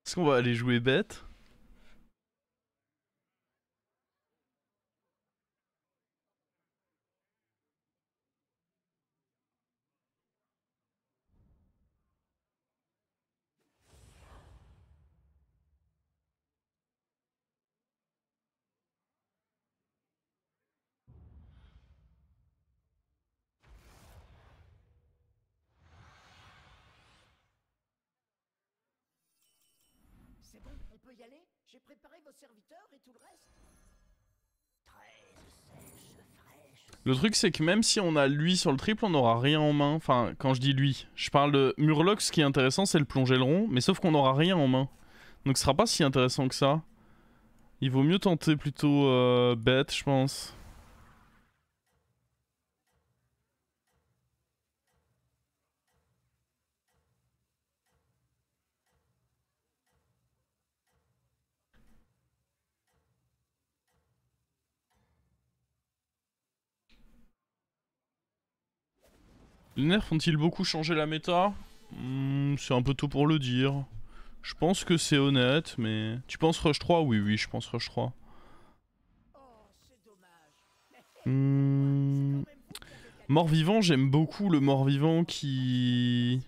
Est-ce qu'on va aller jouer bête? C'est bon, on peut y aller? J'ai préparé vos serviteurs et tout le reste. Le truc c'est que même si on a lui sur le triple, on n'aura rien en main. Enfin, quand je dis lui, je parle de Murloc, ce qui est intéressant c'est le plonger le rond, mais sauf qu'on n'aura rien en main. Donc ce sera pas si intéressant que ça. Il vaut mieux tenter plutôt bête, je pense. Les nerfs ont-ils beaucoup changé la méta? C'est un peu tôt pour le dire. Je pense que c'est honnête, mais... Tu penses Rush 3? Oui, oui, je pense Rush 3. Oh, c'est dommage. C'est Hmm... quand même vous qui avez gagné. Mort-vivant, j'aime beaucoup le mort-vivant qui...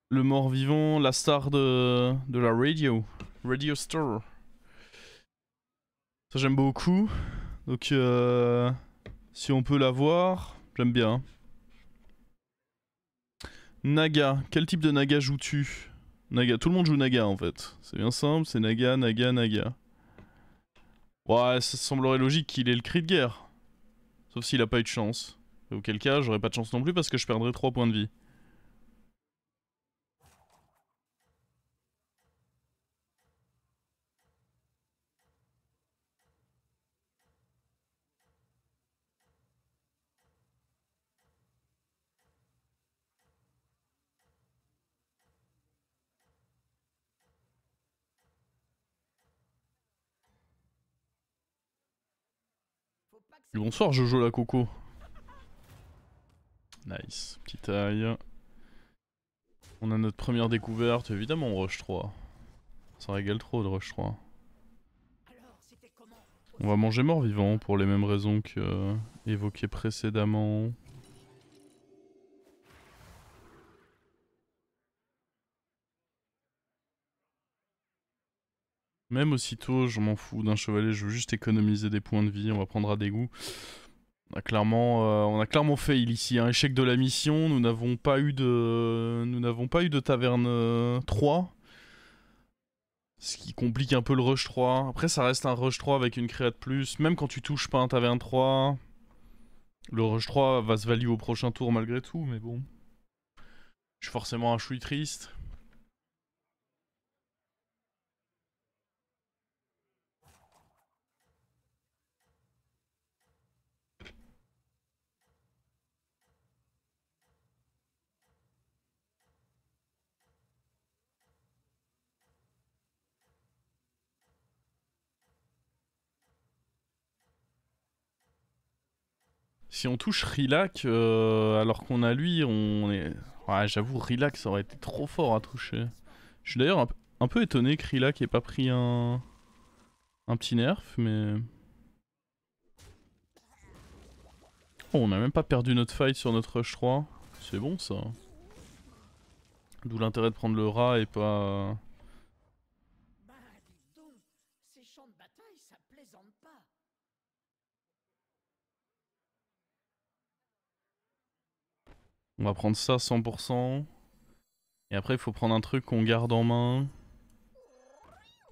Le mort-vivant, la star de la radio. Radio Star. Ça j'aime beaucoup. Donc si on peut l'avoir, j'aime bien. Naga, quel type de Naga joues-tu? Naga, tout le monde joue Naga en fait. C'est bien simple, c'est Naga, Naga, Naga. Ouais, ça semblerait logique qu'il ait le cri de guerre. Sauf s'il a pas eu de chance. Et auquel cas, j'aurais pas de chance non plus parce que je perdrais 3 points de vie. Faut pas que ça Bonsoir commence. Jojo la Coco. Nice, petite taille. On a notre première découverte, évidemment on rush 3. Ça régale trop de rush 3. Alors, c'était comment? On va manger mort-vivant pour les mêmes raisons que évoquées précédemment. Même aussitôt, je m'en fous d'un chevalier, je veux juste économiser des points de vie, on va prendre à dégoût. On a clairement fail ici, un échec de la mission, nous n'avons pas eu de taverne 3. Ce qui complique un peu le rush 3. Après ça reste un rush 3 avec une créa de plus, même quand tu touches pas un taverne 3. Le rush 3 va se value au prochain tour malgré tout, mais bon. Je suis forcément un chouï triste. Si on touche Rilac, alors qu'on a lui, on est... Ouais, j'avoue, Rilac, ça aurait été trop fort à toucher. Je suis d'ailleurs un peu étonné que Rilac ait pas pris un petit nerf, mais... Oh, on a même pas perdu notre fight sur notre rush 3. C'est bon, ça. D'où l'intérêt de prendre le rat et pas... Bah, dites donc, ces champs de bataille, ça plaisante pas. On va prendre ça 100%. Et après, il faut prendre un truc qu'on garde en main.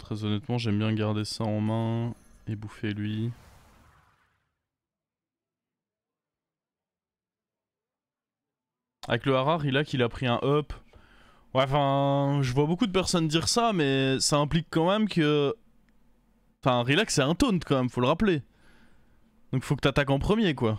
Très honnêtement, j'aime bien garder ça en main et bouffer lui. Avec le Harar, il a pris un up. Ouais, enfin, je vois beaucoup de personnes dire ça, mais ça implique quand même que... Enfin, Relax, c'est un taunt quand même, faut le rappeler. Donc faut que t'attaques en premier, quoi.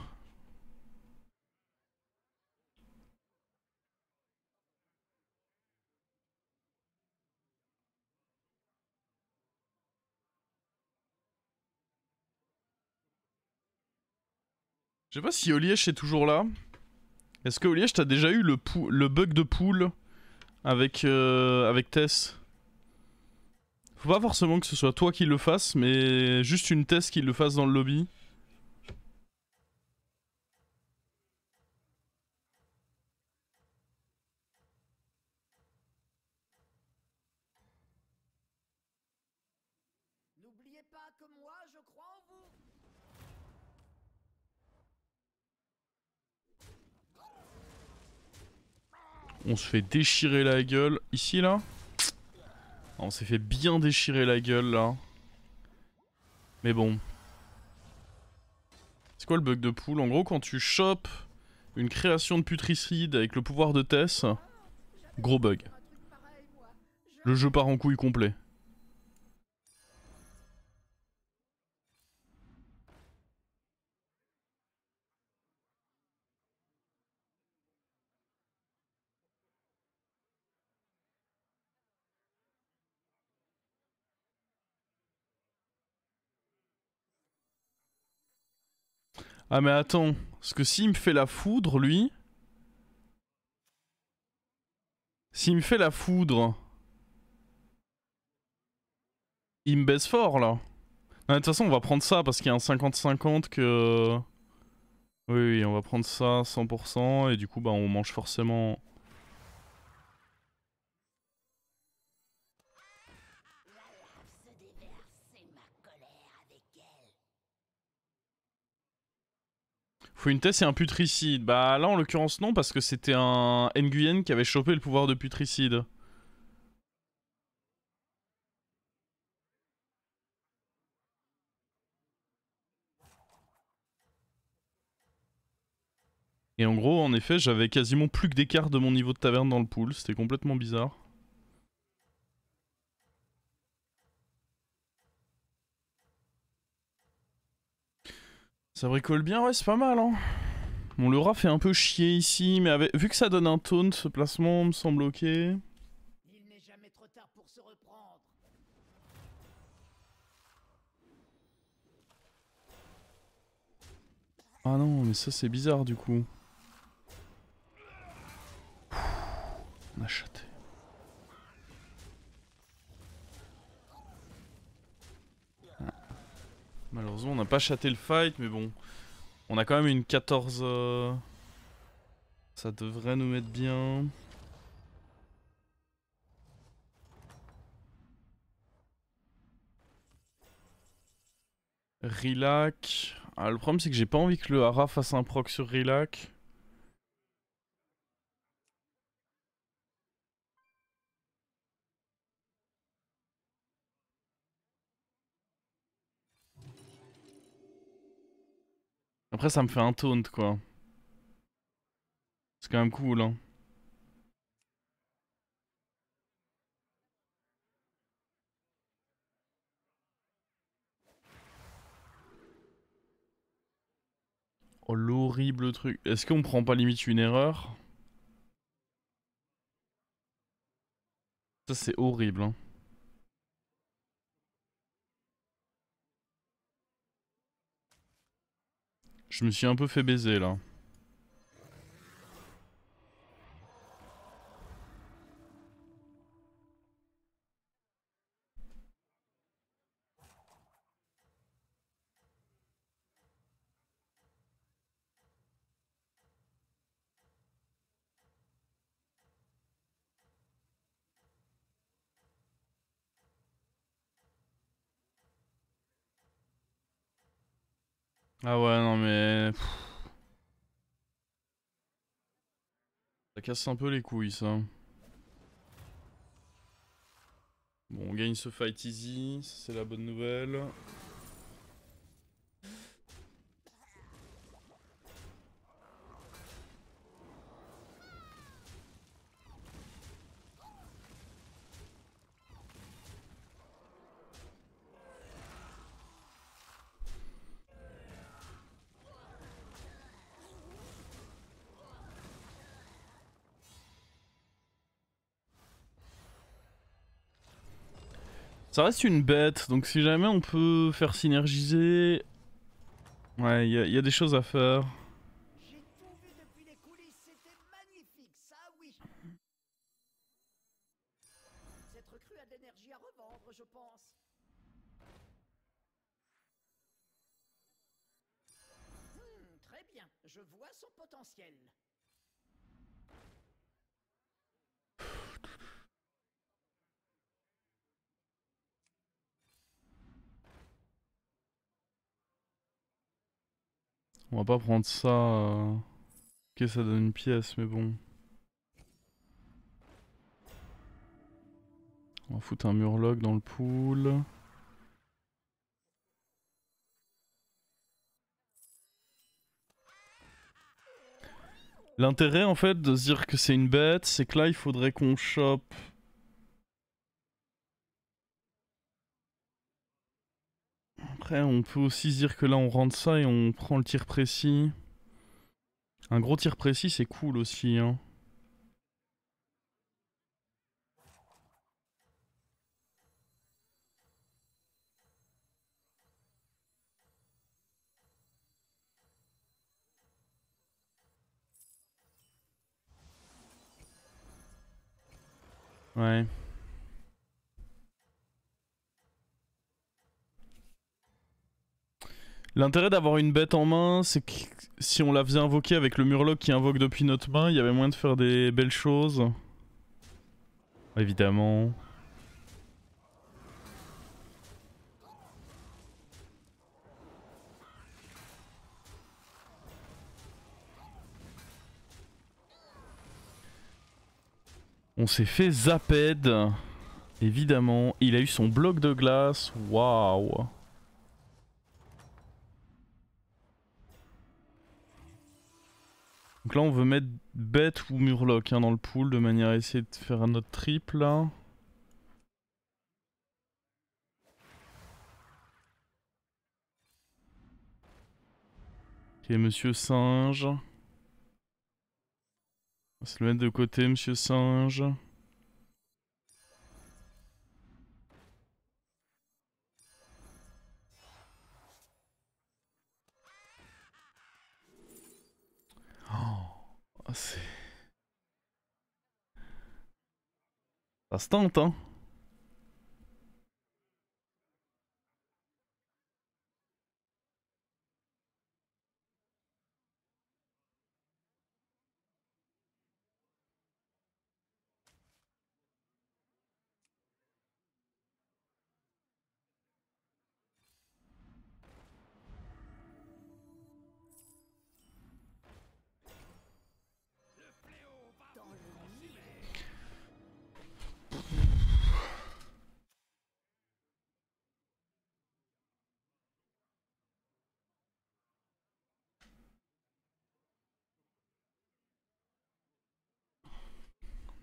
Je sais pas si Oliège est toujours là. Est-ce que Oliège, t'as déjà eu le bug de pool avec Tess. Faut pas forcément que ce soit toi qui le fasses, mais juste une Tess qui le fasse dans le lobby. N'oubliez pas que moi, je crois en vous. On se fait déchirer la gueule. Ici, là? On s'est fait bien déchirer la gueule, là. Mais bon. C'est quoi le bug de poule? En gros, quand tu chopes une création de putricide avec le pouvoir de Tess, gros bug. Un truc pareil, moi. Le jeu part en couille complet. Ah mais attends, parce que s'il me fait la foudre, lui... S'il me fait la foudre... Il me baisse fort, là. Non, de toute façon, on va prendre ça, parce qu'il y a un 50-50 que... Oui, oui, on va prendre ça 100%, et du coup, bah, on mange forcément... Faut une Tess et un putricide. Bah là, en l'occurrence, non, parce que c'était un Nguyen qui avait chopé le pouvoir de putricide. Et en gros, en effet, j'avais quasiment plus que d'écart de mon niveau de taverne dans le pool. C'était complètement bizarre. Ça bricole bien, ouais, c'est pas mal, hein. Bon, le rat fait un peu chier ici, mais vu que ça donne un taunt, ce placement me semble ok. Il n'est jamais trop tard pour se reprendre. Ah non, mais ça c'est bizarre du coup. On a chaté. Malheureusement, on n'a pas chaté le fight, mais bon. On a quand même une 14... Ça devrait nous mettre bien. Rilac. Ah, le problème c'est que j'ai pas envie que le Hara fasse un proc sur Rilac. Après ça me fait un taunt quoi. C'est quand même cool hein. Oh l'horrible truc. Est-ce qu'on prend pas limite une erreur? Ça c'est horrible hein. Je me suis un peu fait baiser là. Ah ouais non mais... Ça casse un peu les couilles ça. Bon on gagne ce fight easy, c'est la bonne nouvelle. Ça reste une bête, donc si jamais on peut faire synergiser... Ouais, y a des choses à faire. J'ai tout vu depuis les coulisses, c'était magnifique, ça oui. Cette recrue a de l'énergie à revendre, je pense. Très bien, je vois son potentiel. On va pas prendre ça. Ok, ça donne une pièce, mais bon. On va foutre un murloc dans le pool. L'intérêt en fait de se dire que c'est une bête, c'est que là il faudrait qu'on chope. Après on peut aussi se dire que là on rentre ça et on prend le tir précis. Un gros tir précis c'est cool aussi hein. Ouais. L'intérêt d'avoir une bête en main, c'est que si on la faisait invoquer avec le murloc qui invoque depuis notre main, il y avait moyen de faire des belles choses. Évidemment. On s'est fait Zaped. Évidemment. Il a eu son bloc de glace. Waouh. Donc là on veut mettre bête ou murloc hein, dans le pool de manière à essayer de faire notre triple là. Ok, monsieur singe. On va se le mettre de côté, monsieur singe. Oh, c'est... Ça se tente hein.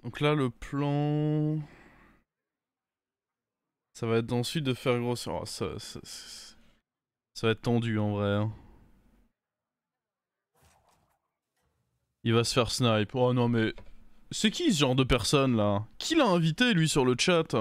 Donc là le plan... Ça va être ensuite de faire grossir... Oh, ça va être tendu en vrai. Hein. Il va se faire snipe. Oh non mais... C'est qui ce genre de personne là? Qui l'a invité lui sur le chat?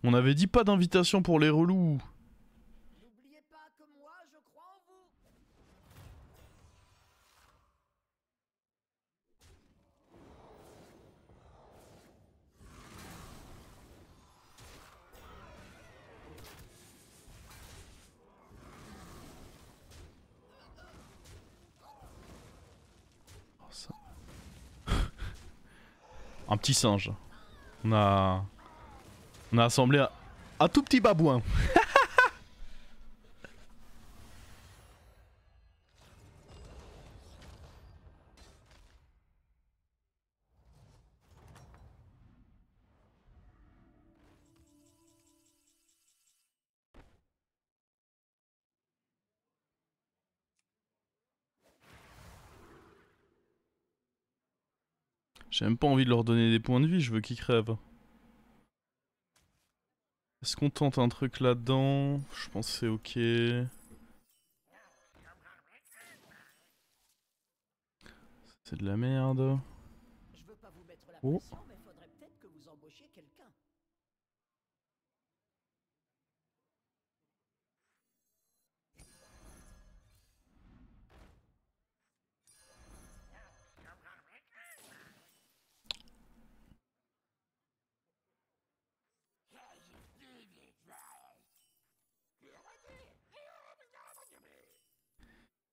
On avait dit pas d'invitation pour les relous. N'oubliez pas que moi, je crois en vous. Oh, ça... Un petit singe. On a assemblé un tout petit babouin. J'ai même pas envie de leur donner des points de vie, je veux qu'ils crèvent. Est-ce qu'on tente un truc là-dedans? Je pense que c'est ok. C'est de la merde. Je veux pas vous mettre la Oh. pression, mais faudrait peut-être que vous embauchiez quelqu'un.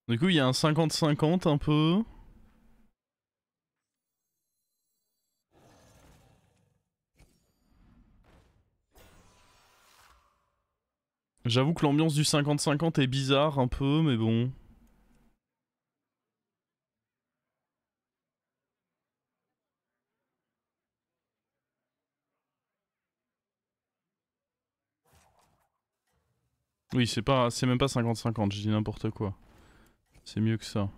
Du coup, il y a un 50-50 un peu. J'avoue que l'ambiance du 50-50 est bizarre un peu, mais bon. Oui, c'est même pas 50-50, je dis n'importe quoi. C'est mieux que ça.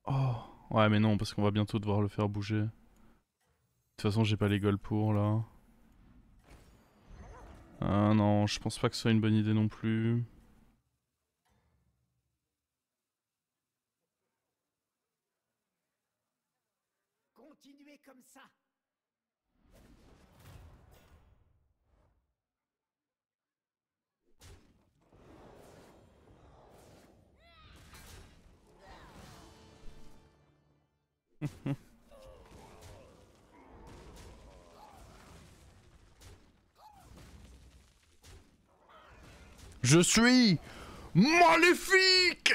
Oh, ouais, mais non, parce qu'on va bientôt devoir le faire bouger. De toute façon, j'ai pas les goals pour là. Ah non, je pense pas que ce soit une bonne idée non plus. Continuez comme ça. Je suis maléfique.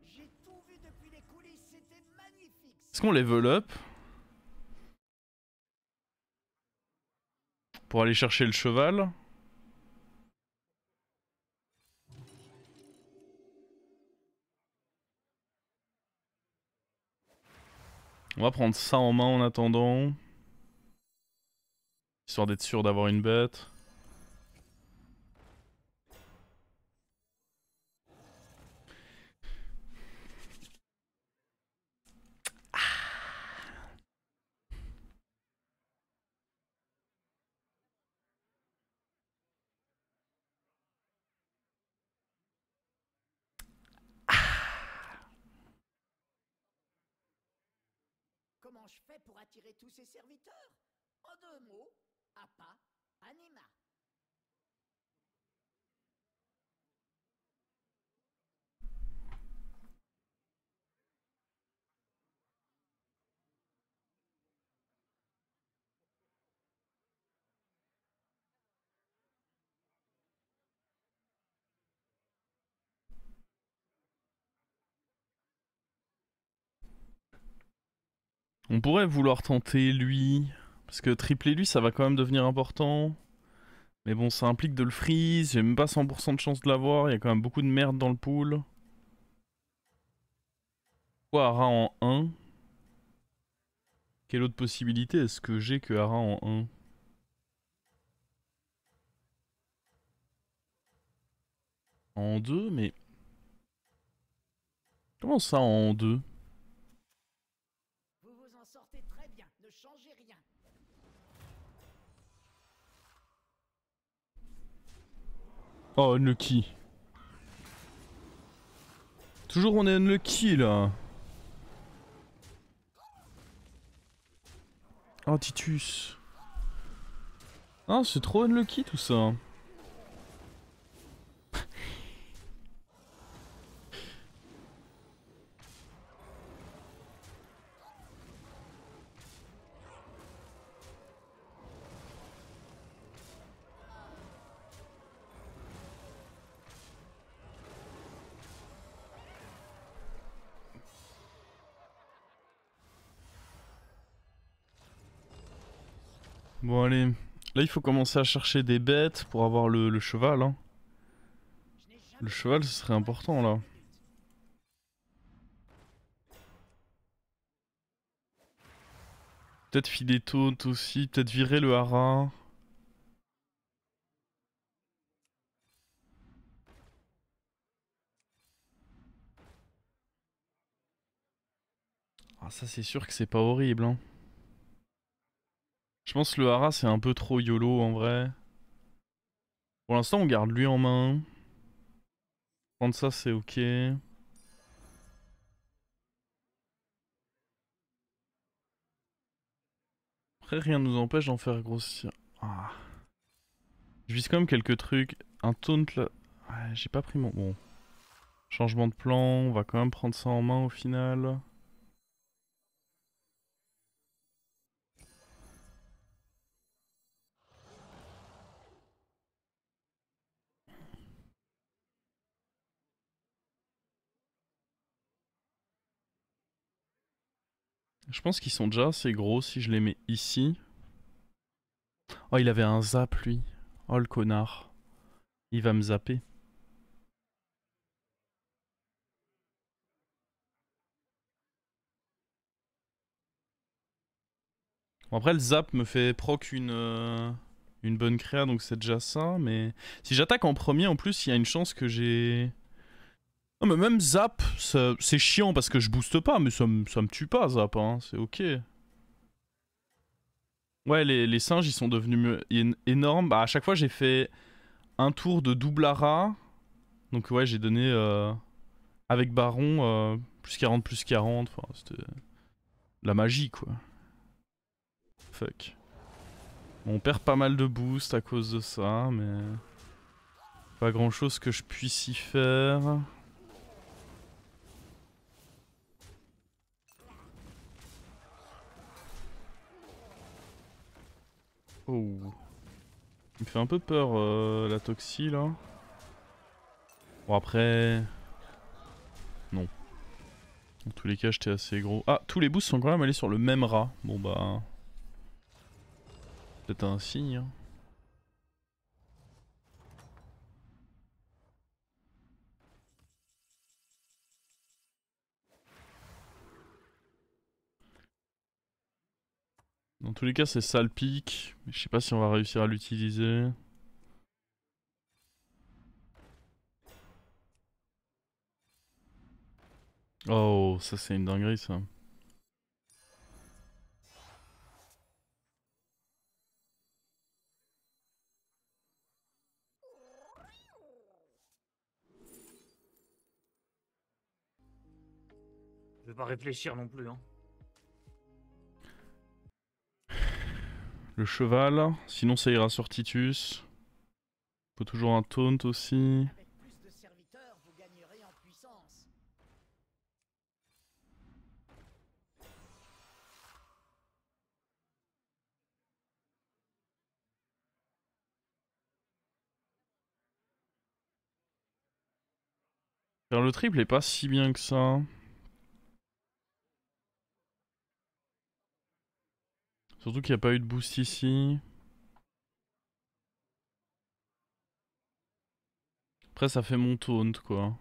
J'ai tout vu depuis les coulisses, c'était magnifique. Est-ce qu'on level up pour aller chercher le cheval? On va prendre ça en main en attendant. Histoire d'être sûr d'avoir une bête. Comment je fais pour attirer tous ces serviteurs? En deux mots, Appa, Anima. On pourrait vouloir tenter lui. Parce que tripler lui, ça va quand même devenir important. Mais bon, ça implique de le freeze. J'ai même pas 100% de chance de l'avoir. Il y a quand même beaucoup de merde dans le pool. Quoi, Hara en 1? Quelle autre possibilité est-ce que j'ai que Hara en 1? En 2? Mais... Comment ça en 2? Vous vous en sortez très bien, ne changez rien. Oh, unlucky. Toujours on est unlucky là. Oh, Titus. Ah, c'est trop unlucky tout ça. Bon, allez. Là, il faut commencer à chercher des bêtes pour avoir le cheval. Hein. Je n'ai jamais Le cheval, ce serait important là. Peut-être filer taunt aussi, peut-être virer le hara. Ah, ça c'est sûr que c'est pas horrible. Hein. Je pense que le hara c'est un peu trop YOLO en vrai. Pour l'instant, on garde lui en main. Prendre ça, c'est ok. Après, rien ne nous empêche d'en faire grossir. Ah. Je vise quand même quelques trucs. Un taunt là. J'ai pas pris mon... Bon. Changement de plan, on va quand même prendre ça en main au final. Je pense qu'ils sont déjà assez gros si je les mets ici. Oh, il avait un zap lui. Oh le connard. Il va me zapper. Bon, après le zap me fait proc une bonne créa donc c'est déjà ça. Mais si j'attaque en premier en plus il y a une chance que j'ai... Non mais même zap c'est chiant parce que je booste pas mais ça me tue pas zap hein. C'est ok. Ouais les singes ils sont devenus énormes. Bah à chaque fois j'ai fait un tour de double ara. Donc ouais j'ai donné avec Baron plus 40 plus 40. Enfin c'était la magie quoi. Fuck. Bon, on perd pas mal de boost à cause de ça, mais... Pas grand chose que je puisse y faire. Oh. Il me fait un peu peur la toxie là. Bon après... Non. Dans tous les cas j'étais assez gros. Ah, tous les boosts sont quand même allés sur le même rat. Bon bah... Peut-être un signe. Hein. Dans tous les cas c'est ça le pic. Mais je sais pas si on va réussir à l'utiliser. Oh, ça c'est une dinguerie ça. Je vais pas réfléchir non plus, hein. Le cheval, sinon ça ira sur Titus. Faut toujours un taunt aussi. Avec plus de serviteurs, vous gagnerez en puissance. Faire le triple est pas si bien que ça. Surtout qu'il n'y a pas eu de boost ici. Après ça fait mon taunt quoi.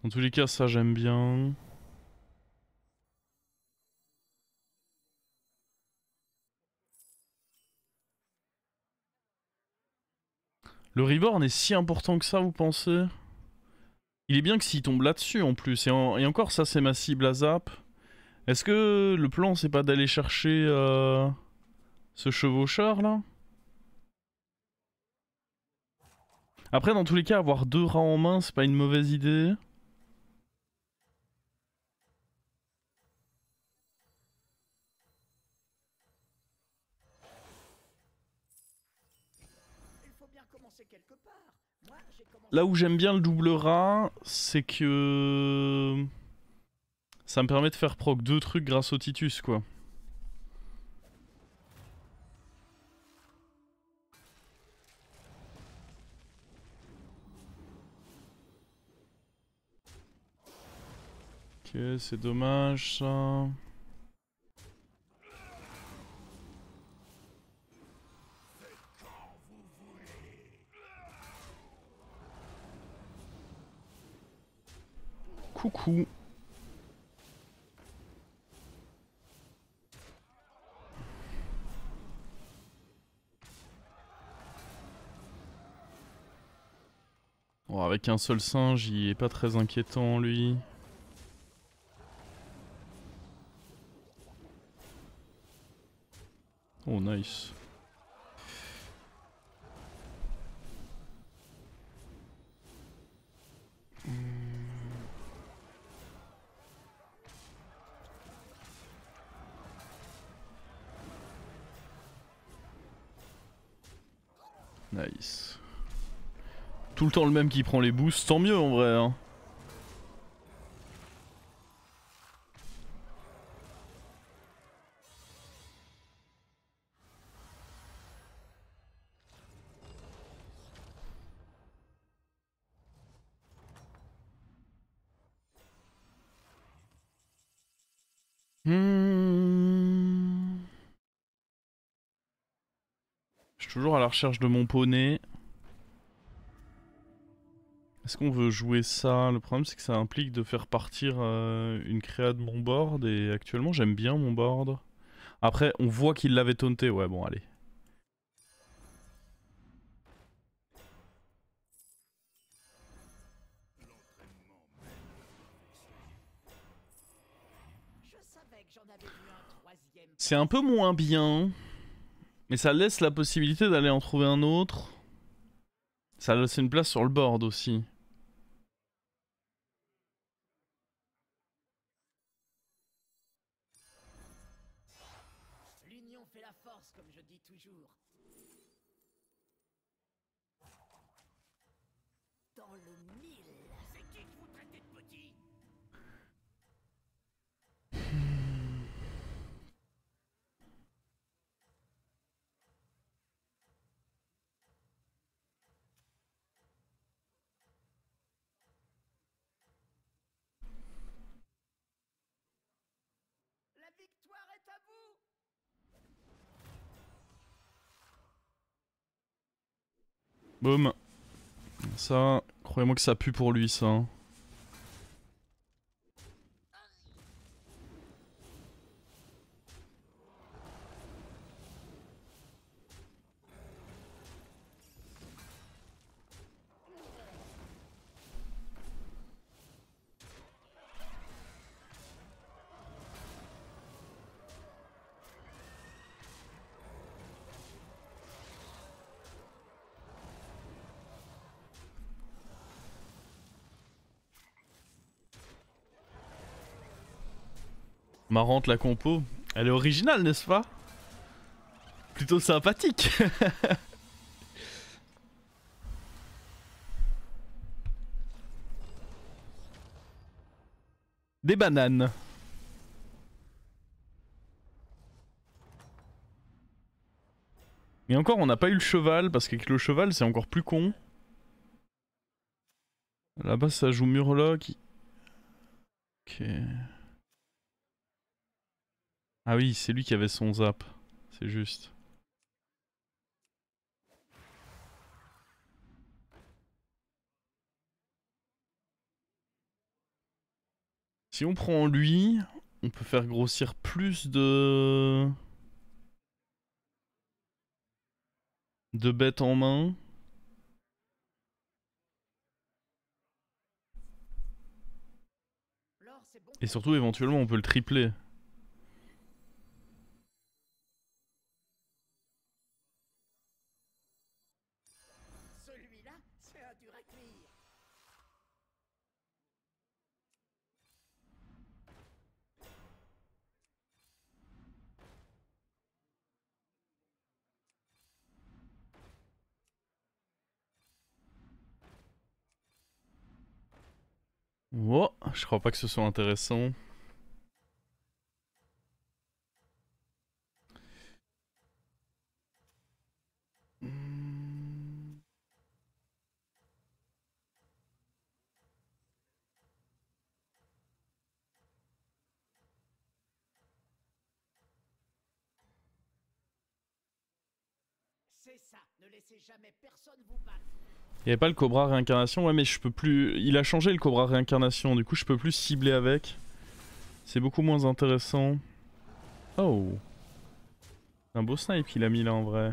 Dans tous les cas ça j'aime bien. Le reborn est si important que ça vous pensez? Il est bien que s'il tombe là-dessus en plus. Et encore ça c'est ma cible à zap. Est-ce que le plan c'est pas d'aller chercher ce chevaucheur là? Après dans tous les cas avoir deux rats en main c'est pas une mauvaise idée. Il faut bien commencer quelque part. Moi, j'ai commencé... Là où j'aime bien le double rat, c'est que... Ça me permet de faire proc deux trucs grâce au Titus quoi. Ok, c'est dommage ça. Coucou. Bon, avec un seul singe, il est pas très inquiétant lui. Oh nice. Nice. Tout le temps le même qui prend les boosts, tant mieux en vrai. Hein. Je suis toujours à la recherche de mon poney. Est-ce qu'on veut jouer ça? Le problème c'est que ça implique de faire partir une créa de mon board et actuellement j'aime bien mon board. Après on voit qu'il l'avait taunté, ouais bon allez. C'est un peu moins bien, mais ça laisse la possibilité d'aller en trouver un autre. Ça laisse une place sur le board aussi. L'union fait la force, comme je dis toujours. Dans le mille. C'est qui que vous traitez de petit? La victoire est à vous. Boum. Ça, croyez-moi que ça pue pour lui ça. Hein. Marrante la compo. Elle est originale, n'est-ce pas? Plutôt sympathique. Des bananes. Et encore, on n'a pas eu le cheval, parce qu'avec le cheval, c'est encore plus con. Là-bas, ça joue Murloc. Ok. Ah oui, c'est lui qui avait son zap. C'est juste. Si on prend lui, on peut faire grossir plus de bêtes en main. Et surtout, éventuellement, on peut le tripler. Celui-là, c'est un dur à cuire. Oh, je crois pas que ce soit intéressant. C'est ça, ne laissez jamais personne vous battre. Il y avait pas le Cobra réincarnation, ouais mais je peux plus... Il a changé le Cobra réincarnation, du coup je peux plus cibler avec. C'est beaucoup moins intéressant. Oh. Un beau snipe qu'il a mis là en vrai.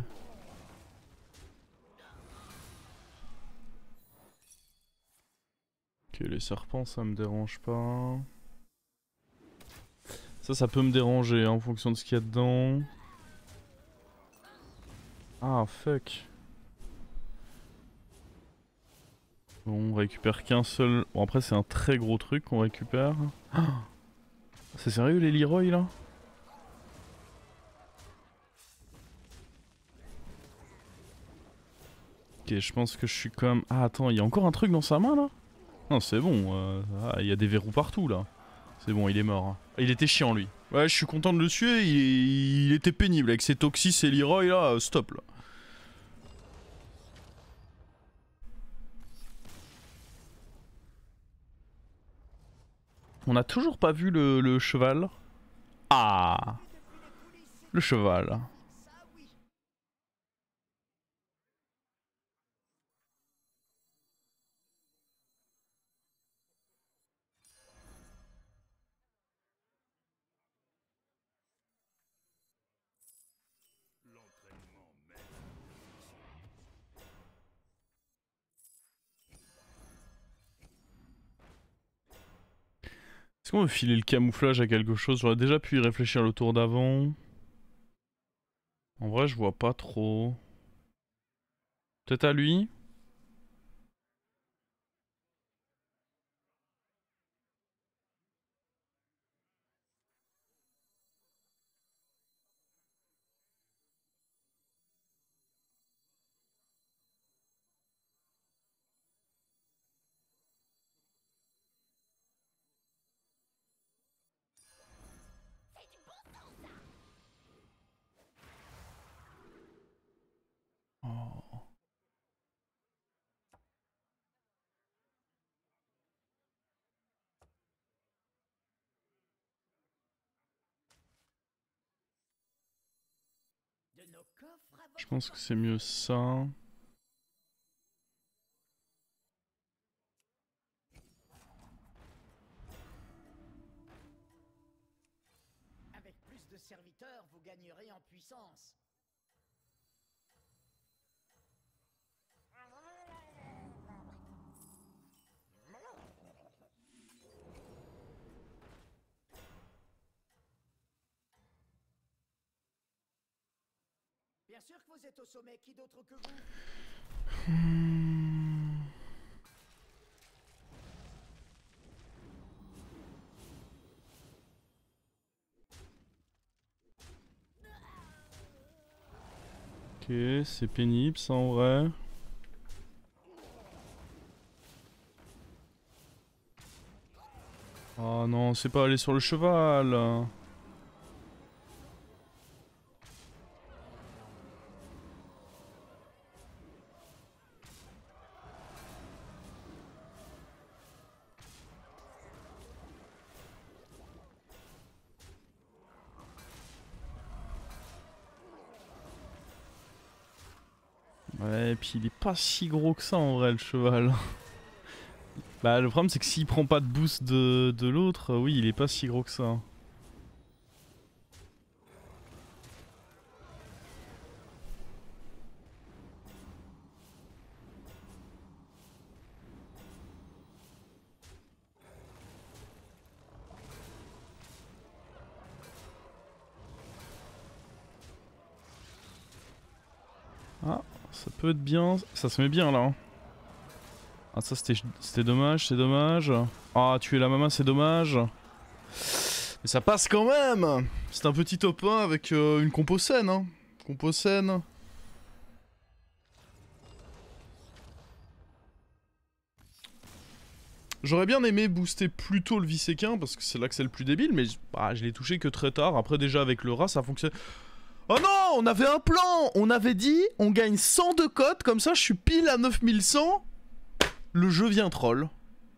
Ok, les serpents ça me dérange pas. Ça peut me déranger hein, en fonction de ce qu'il y a dedans. Ah fuck. Bon, on récupère qu'un seul... Bon après c'est un très gros truc qu'on récupère. Ah, c'est sérieux les Leroy là? Ok, je pense que je suis quand même... Ah attends, il y a encore un truc dans sa main là? Non, c'est bon, il y a des verrous partout là. C'est bon, il est mort. Hein. Il était chiant lui. Ouais, je suis content de le tuer, il était pénible avec ses Toxis et Leroy là, stop là. On a toujours pas vu le cheval. Ah, le cheval. Est-ce qu'on veut filer le camouflage à quelque chose? J'aurais déjà pu y réfléchir le tour d'avant. En vrai, je vois pas trop. Peut-être à lui? Oh. De nos coffres à Je votre pense que c'est mieux ça. Avec plus de serviteurs, vous gagnerez en puissance. Bien sûr que vous êtes au sommet, qui d'autre que vous? Ok, c'est pénible ça en vrai. Oh non, c'est pas aller sur le cheval. Ouais, et puis il est pas si gros que ça en vrai le cheval. Bah le problème c'est que s'il prend pas de boost de l'autre, oui il est pas si gros que ça. Ah, ça peut être bien, ça se met bien là. Hein. Ah ça c'était dommage, c'est dommage. Ah tuer la maman c'est dommage. Mais ça passe quand même. C'est un petit top 1 avec une compo saine. Hein. Compo saine. J'aurais bien aimé booster plus tôt le Viséquin parce que c'est là que c'est le plus débile, mais bah, je l'ai touché que très tard. Après déjà avec le rat ça fonctionne. Oh non, on avait un plan. On avait dit on gagne 100 de cote, comme ça je suis pile à 9100. Le jeu vient troll.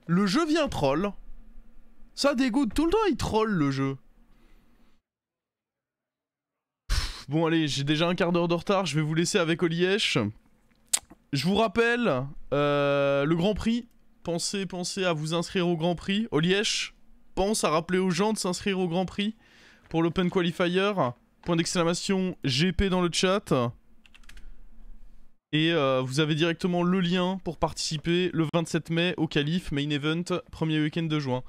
Le jeu vient troll. Ça dégoûte, tout le temps il troll le jeu. Bon allez, j'ai déjà un quart d'heure de retard, je vais vous laisser avec Olièche. Je vous rappelle, le Grand Prix. Pensez à vous inscrire au Grand Prix. Olièche, pense à rappeler aux gens de s'inscrire au Grand Prix pour l'Open Qualifier. Point d'exclamation GP dans le chat. Et vous avez directement le lien pour participer le 27 mai au Qualif Main Event, premier week-end de juin.